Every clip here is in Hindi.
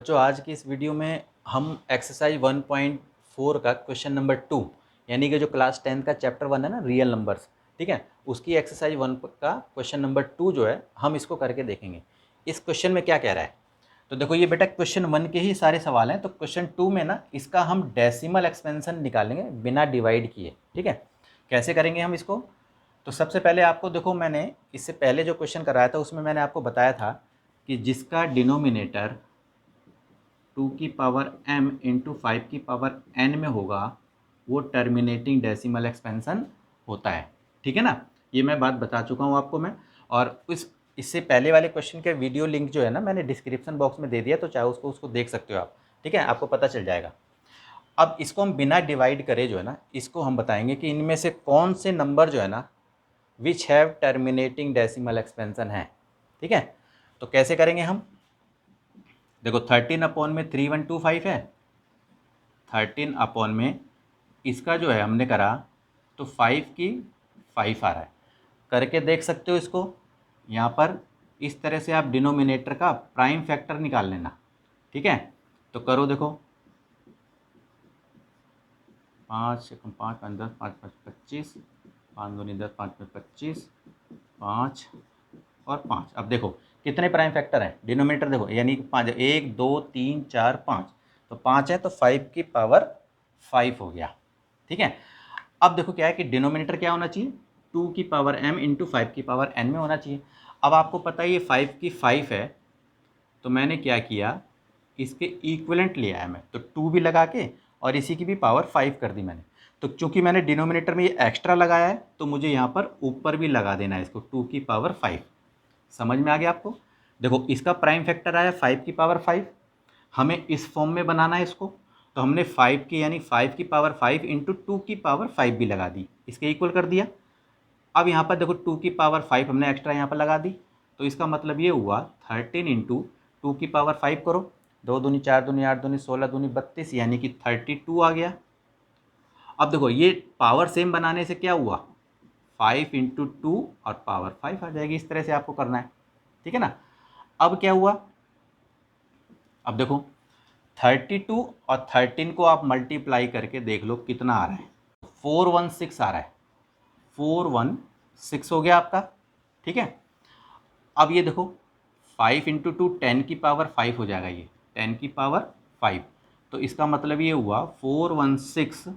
जो आज की इस वीडियो में हम एक्सरसाइज 1.4 का क्वेश्चन नंबर 2 यानी कि जो क्लास 10 का चैप्टर 1 है ना, रियल नंबर्स, ठीक है, उसकी एक्सरसाइज 1 का क्वेश्चन नंबर 2 जो है हम इसको करके देखेंगे। इस क्वेश्चन में क्या कह रहा है, तो देखो ये बेटा क्वेश्चन 1 के ही सारे सवाल हैं, तो क्वेश्चन 2 में ना इसका हम डेसिमल एक्सपेंशन निकालेंगे बिना डिवाइड किए। ठीक है, कैसे करेंगे हम इसको? तो सबसे पहले आपको देखो, मैंने इससे पहले जो क्वेश्चन कराया था उसमें मैंने आपको बताया था कि जिसका डिनोमिनेटर 2 की पावर m इंटू 5 की पावर n में होगा वो टर्मिनेटिंग डेसिमल एक्सपेंशन होता है। ठीक है ना, ये मैं बात बता चुका हूँ आपको मैं। और इससे पहले वाले क्वेश्चन के वीडियो लिंक जो है ना, मैंने डिस्क्रिप्शन बॉक्स में दे दिया, तो चाहे उसको देख सकते हो आप। ठीक है, आपको पता चल जाएगा। अब इसको हम बिना डिवाइड करे जो है ना, इसको हम बताएंगे कि इनमें से कौन से नंबर जो है ना which have terminating decimal expansion है। ठीक है, तो कैसे करेंगे हम? देखो 13 अपॉन में 3125 है, 13 अपॉन में इसका जो है हमने करा तो 5 की 5 आ रहा है। करके देख सकते हो इसको, यहाँ पर इस तरह से आप डिनोमिनेटर का प्राइम फैक्टर निकाल लेना। ठीक है, तो करो देखो, 5 एकम 5 5 10 5 5 25, 5 दूनी 10 5 5 25, 5 और 5। अब देखो कितने प्राइम फैक्टर हैं डिनोमिनेटर, देखो यानी 5, 1 2 3 4 5, तो 5 है तो 5 की पावर 5 हो गया। ठीक है, अब देखो क्या है कि डिनोमिनेटर क्या होना चाहिए, 2 की पावर m इंटू 5 की पावर n में होना चाहिए। अब आपको पता है ये 5 की 5 है, तो मैंने क्या किया, इसके इक्विवेलेंट लिया है मैं, तो 2 भी लगा के और इसी की भी पावर 5 कर दी मैंने। तो चूंकि मैंने डिनोमिनेटर में ये एक्स्ट्रा लगाया है तो मुझे यहाँ पर ऊपर भी लगा देना है इसको, 2 की पावर 5। समझ में आ गया आपको? देखो इसका प्राइम फैक्टर आया 5 की पावर 5, हमें इस फॉर्म में बनाना है इसको, तो हमने 5 की यानी 5 की पावर 5 इंटू 2 की पावर 5 भी लगा दी, इसके इक्वल कर दिया। अब यहाँ पर देखो 2 की पावर 5 हमने एक्स्ट्रा यहाँ पर लगा दी, तो इसका मतलब ये हुआ 13 इंटू 2 की पावर 5 करो, 2 दूनी 4 दूनी 8 दूनी 16 दूनी 32, यानी कि 32 आ गया। अब देखो ये पावर सेम बनाने से क्या हुआ, 5 इंटू 2 और पावर 5 आ जाएगी। इस तरह से आपको करना है। ठीक है ना, अब क्या हुआ, अब देखो 32 और 13 को आप मल्टीप्लाई करके देख लो कितना आ रहा है, 416 आ रहा है, 416 हो गया आपका। ठीक है, अब ये देखो 5 इंटू 2 10 की पावर 5 हो जाएगा, ये 10 की पावर 5, तो इसका मतलब ये हुआ 416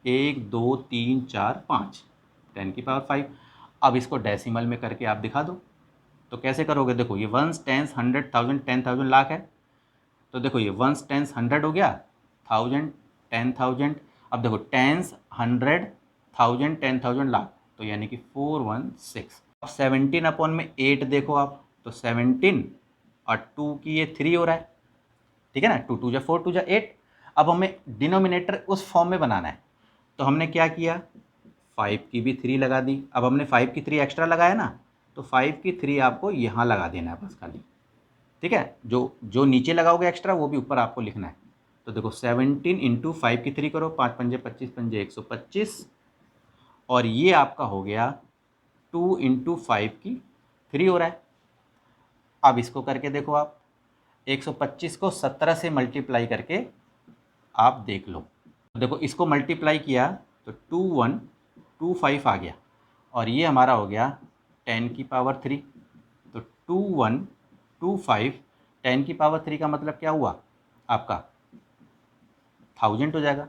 1 2 3 4 5, 10 की पावर 5। अब इसको डेसिमल में करके आप दिखा दो, तो कैसे करोगे? देखो ये वंस टेंस 100,000 10,000 लाख है, तो देखो ये वंस टेंस 100 हो गया, 1000 10,000। अब देखो टेंस 100,000 10,000 लाख, तो यानी कि 416। अब 17 अपॉन में 8 देखो आप, तो 17 और 2 की ये 3 हो रहा है। ठीक है ना, 2 2 जा 4 2 जा 8। अब हमें डिनोमिनेटर उस फॉर्म में बनाना है, तो हमने क्या किया, 5 की भी 3 लगा दी। अब हमने 5 की 3 एक्स्ट्रा लगाया ना, तो 5 की 3 आपको यहाँ लगा देना है बस खाली। ठीक है, जो जो नीचे लगाओगे एक्स्ट्रा वो भी ऊपर आपको लिखना है। तो देखो 17 इंटू 5 की 3 करो, 5 पंजे 25 पंजे 125, और ये आपका हो गया 2 इंटू 5 की 3 हो रहा है। अब इसको करके देखो आप, 125 को 17 से मल्टीप्लाई करके आप देख लो। देखो इसको मल्टीप्लाई किया तो 2125 आ गया, और ये हमारा हो गया 10 की पावर 3। तो 2125 10 की पावर 3 का मतलब क्या हुआ आपका, 1000 हो जाएगा।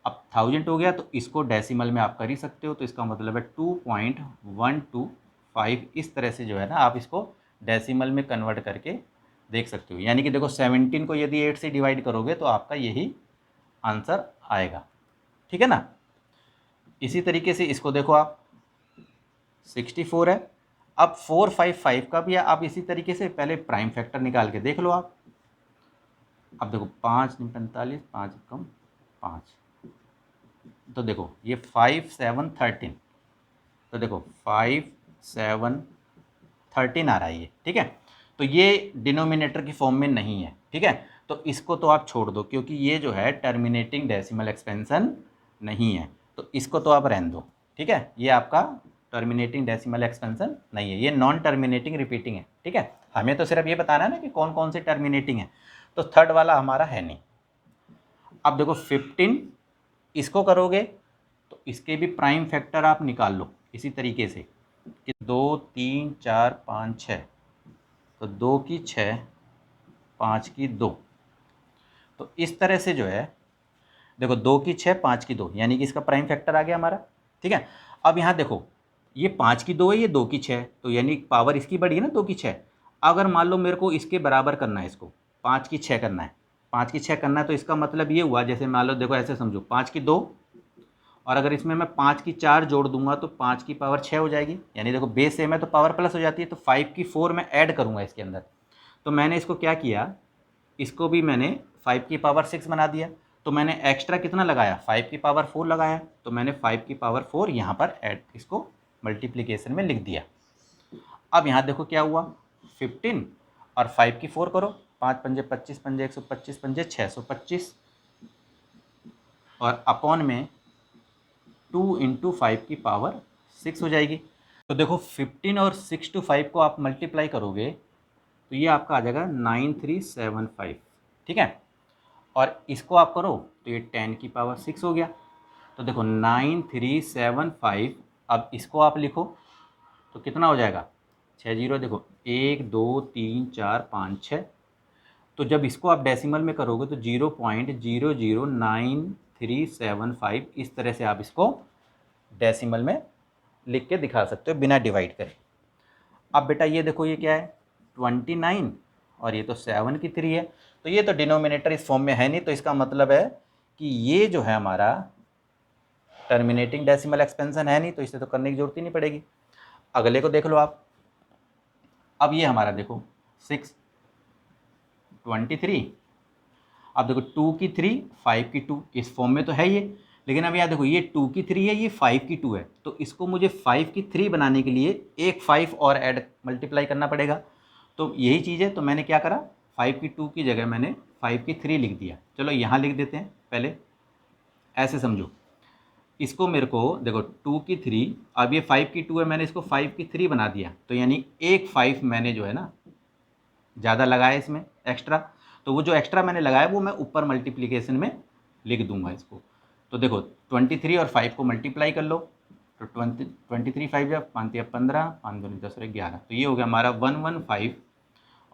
अब 1000 हो गया तो इसको डेसिमल में आप कर ही सकते हो, तो इसका मतलब है 2.125। इस तरह से जो है ना आप इसको डेसिमल में कन्वर्ट करके देख सकते हो। यानी कि देखो 17 को यदि 8 से डिवाइड करोगे तो आपका यही आंसर आएगा। ठीक है ना, इसी तरीके से इसको देखो आप, 64 है। अब 455 का भी आप इसी तरीके से पहले प्राइम फैक्टर निकाल के देख लो आप। अब देखो 5 45, 5 कम 5, तो देखो ये 5 7 13, तो देखो 5 7 13 आ रहा है ये। ठीक है, तो ये डिनोमिनेटर की फॉर्म में नहीं है। ठीक है, तो इसको तो आप छोड़ दो, क्योंकि ये जो है टर्मिनेटिंग डेसिमल एक्सपेंशन नहीं है, तो इसको तो आप रहने दो। ठीक है, ये आपका टर्मिनेटिंग डेसिमल एक्सपेंशन नहीं है, ये नॉन टर्मिनेटिंग रिपीटिंग है। ठीक है, हमें तो सिर्फ ये बताना है ना कि कौन कौन से टर्मिनेटिंग है, तो थर्ड वाला हमारा है नहीं। अब देखो 15 इसको करोगे तो इसके भी प्राइम फैक्टर आप निकाल लो इसी तरीके से कि 2 3 4 5 6, तो 2 की 6, 5 की 2, तो इस तरह से जो है देखो 2 की 6, 5 की 2, यानी कि इसका प्राइम फैक्टर आ गया हमारा। ठीक है, अब यहाँ देखो ये 5 की 2 है, ये 2 की 6, तो यानी पावर इसकी बड़ी है ना 2 की 6। अगर मान लो मेरे को इसके बराबर करना है, इसको 5 की 6 करना है, 5 की 6 करना है, तो इसका मतलब ये हुआ, जैसे मान लो देखो ऐसे समझो 5 की 2, और अगर इसमें मैं 5 की 4 जोड़ दूंगा तो 5 की पावर 6 हो जाएगी, यानी देखो बेस सेम है तो पावर प्लस हो जाती है, तो 5 की 4 मैं ऐड करूँगा इसके अंदर। तो मैंने इसको क्या किया, इसको भी मैंने 5 की पावर 6 बना दिया, तो मैंने एक्स्ट्रा कितना लगाया, 5 की पावर 4 लगाया, तो मैंने 5 की पावर 4 यहाँ पर ऐड इसको मल्टीप्लिकेशन में लिख दिया। अब यहाँ देखो क्या हुआ, 15 और 5 की 4 करो, 5 पंजे 25, पंजे 125, पंजे 625, और अपॉन में 2 इंटू 5 की पावर 6 हो जाएगी। तो देखो 15 और 6 to 5 को आप मल्टीप्लाई करोगे तो ये आपका आ जाएगा 9375। ठीक है, और इसको आप करो तो ये 10 की पावर 6 हो गया। तो देखो 9375, अब इसको आप लिखो तो कितना हो जाएगा, 6 जीरो, देखो 1 2 3 4 5 6, तो जब इसको आप डेसिमल में करोगे तो 0.009375, इस तरह से आप इसको डेसिमल में लिख के दिखा सकते हो बिना डिवाइड करे। अब बेटा ये देखो ये क्या है 29, और ये तो 7 की 3 है, तो ये तो डिनोमिनेटर इस फॉर्म में है नहीं, तो इसका मतलब है कि ये जो है हमारा टर्मिनेटिंग डेसिमल एक्सपेंशन है नहीं, तो इसे तो करने की जरूरत ही नहीं पड़ेगी। अगले को देख लो आप, अब ये हमारा देखो 6 23, अब देखो 2 की 3, 5 की 2, इस फॉर्म में तो है ये, लेकिन अब यहाँ देखो ये 2 की 3 है, ये 5 की 2 है, तो इसको मुझे 5 की 3 बनाने के लिए एक 5 और ऐड मल्टीप्लाई करना पड़ेगा। तो यही चीज़ है, तो मैंने क्या करा, 5 की 2 की जगह मैंने 5 की 3 लिख दिया। चलो यहाँ लिख देते हैं, पहले ऐसे समझो, इसको मेरे को देखो 2 की 3, अब ये 5 की 2 है, मैंने इसको 5 की 3 बना दिया, तो यानी एक 5 मैंने जो है ना ज़्यादा लगाया इसमें एक्स्ट्रा, तो वो जो एक्स्ट्रा मैंने लगाया वो मैं ऊपर मल्टीप्लिकेशन में लिख दूंगा इसको। तो देखो 23 और 5 को मल्टीप्लाई कर लो, तो 23 5 जब 5 या 15, 5 दूनी 10 और 11, तो ये हो गया हमारा 115,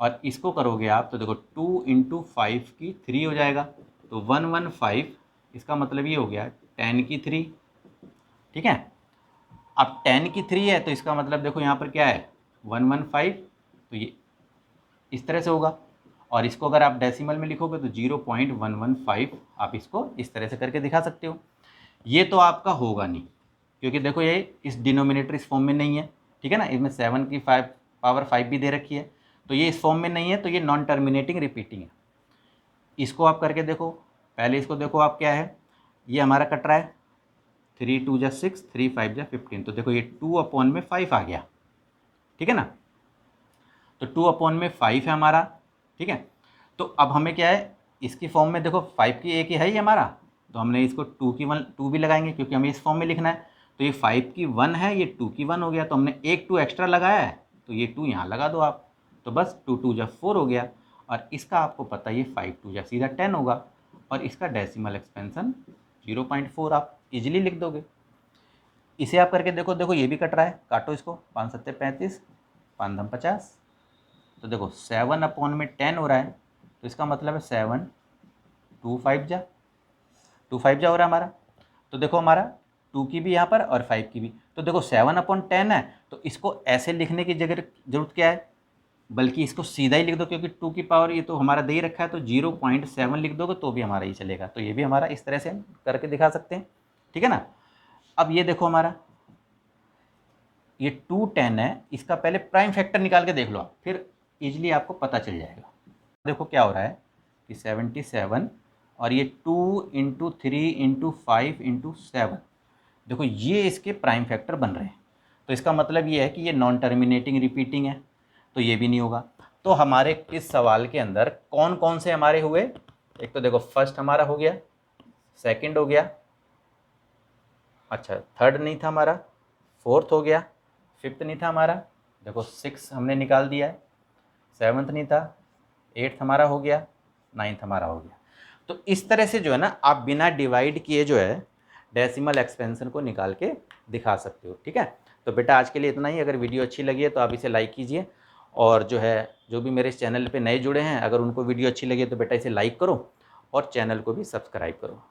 और इसको करोगे आप तो देखो 2 इंटू 5 की 3 हो जाएगा, तो 115, इसका मतलब ये हो गया 10 की 3। ठीक है, अब 10 की 3 है तो इसका मतलब देखो यहाँ पर क्या है 115, तो ये इस तरह से होगा, और इसको अगर आप डेसिमल में लिखोगे तो 0.115 आप इसको इस तरह से करके दिखा सकते हो। ये तो आपका होगा नहीं, क्योंकि देखो ये इस डिनोमिनेटर इस फॉर्म में नहीं है। ठीक है ना, इसमें 7 की पावर 5 भी दे रखी है, तो ये इस फॉर्म में नहीं है, तो ये नॉन टर्मिनेटिंग रिपीटिंग है। इसको आप करके देखो, पहले इसको देखो आप क्या है, ये हमारा कट रहा है 3 2 जा 6, 3 5 जा 15, तो देखो ये 2/5 आ गया। ठीक है ना, तो 2/5 है हमारा। ठीक है, तो अब हमें क्या है, इसकी फॉर्म में देखो 5 की एक ही है ही हमारा, तो हमने इसको 2 की 1 2 भी लगाएंगे, क्योंकि हमें इस फॉर्म में लिखना है। तो ये 5 की 1 है, ये 2 की 1 हो गया, तो हमने एक 2 एक्स्ट्रा लगाया है, तो ये 2 यहाँ लगा दो आप, तो बस 2 2 जा 4 हो गया, और इसका आपको पता है ये 5 2 जा सीधा 10 होगा, और इसका डेसिमल एक्सपेंशन 0.4 आप इजीली लिख दोगे। इसे आप करके देखो, देखो ये भी कट रहा है, काटो इसको, 5 7 35, 5 दम 50, तो देखो 7/10 हो रहा है, तो इसका मतलब है 7 2 5 जा 2 5 जा हो रहा है हमारा। तो देखो हमारा 2 की भी यहाँ पर और 5 की भी, तो देखो 7/10 है, तो इसको ऐसे लिखने की जरूरत क्या है, बल्कि इसको सीधा ही लिख दो, क्योंकि 2 की पावर ये तो हमारा दे ही रखा है, तो 0.7 लिख दोगे तो भी हमारा ही चलेगा। तो ये भी हमारा इस तरह से हम करके दिखा सकते हैं। ठीक है ना, अब ये देखो हमारा ये 210 है, इसका पहले प्राइम फैक्टर निकाल के देख लो आप, फिर इजीली आपको पता चल जाएगा। देखो क्या हो रहा है कि 77, और ये 2 इंटू 3 इंटू 5 इंटू 7, देखो ये इसके प्राइम फैक्टर बन रहे हैं, तो इसका मतलब ये है कि ये नॉन टर्मिनेटिंग रिपीटिंग है, तो ये भी नहीं होगा। तो हमारे इस सवाल के अंदर कौन कौन से हमारे हुए, एक तो देखो फर्स्ट हमारा हो गया, सेकंड हो गया, अच्छा थर्ड नहीं था हमारा, फोर्थ हो गया, फिफ्थ नहीं था हमारा, देखो 6 हमने निकाल दिया है, 7th नहीं था, 8th हमारा हो गया, 9th हमारा हो गया। तो इस तरह से जो है ना आप बिना डिवाइड किए जो है डेसिमल एक्सपेंशन को निकाल के दिखा सकते हो। ठीक है, तो बेटा आज के लिए इतना ही। अगर वीडियो अच्छी लगी है तो आप इसे लाइक कीजिए, और जो है जो भी मेरे इस चैनल पे नए जुड़े हैं, अगर उनको वीडियो अच्छी लगी है तो बेटा इसे लाइक करो और चैनल को भी सब्सक्राइब करो।